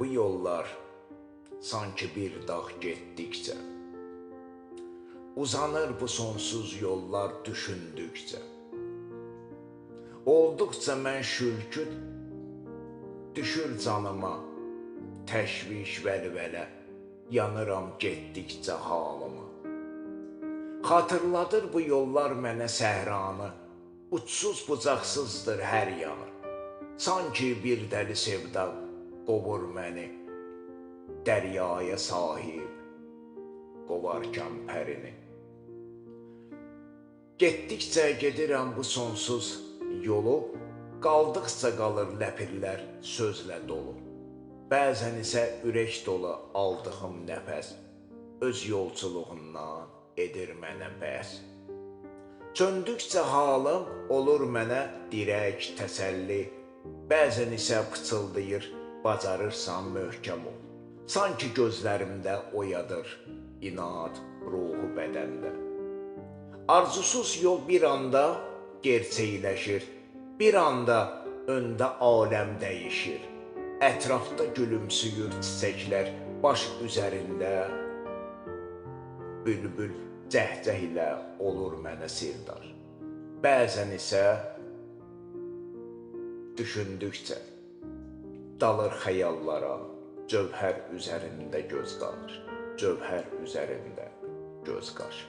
bu yollar sanki bir dağ getdikcə. Uzanır bu sonsuz yollar düşündükcə. Olduqca mən şülküd, düşür canıma, təşviş vəlvələ, yanıram getdikcə halıma. Xatırladır bu yollar mənə səhranı, uçsuz bucaqsızdır hər yanı. Sanki bir dəli sevda qovur məni, dəryaya sahib, qovarkən pərini. Getdikcə gedirəm bu sonsuz yolu, qaldıqca qalır ləpirlər sözlə dolu. Bəzən isə ürək dolu aldığım nəfəs, öz yolculuğundan edir mənə bəs. Söndükcə halım olur mənə dirək, təsəlli, bəzən isə pıçıldayır, bacarırsan möhkəm ol. Sanki gözlərimdə oyadır inad ruhu bədəndə. Arzusuz yol bir anda gerçəkləşir, bir anda öndə aləm dəyişir. Ətrafda gülümsüyür çiçəklər baş üzərində, bülbül cəhcəh ilə olur mənə sirdar. Bəzən isə düşündükcə dalır xəyallara, cövhər üzərində göz qalır, cövhər üzərində göz qaş.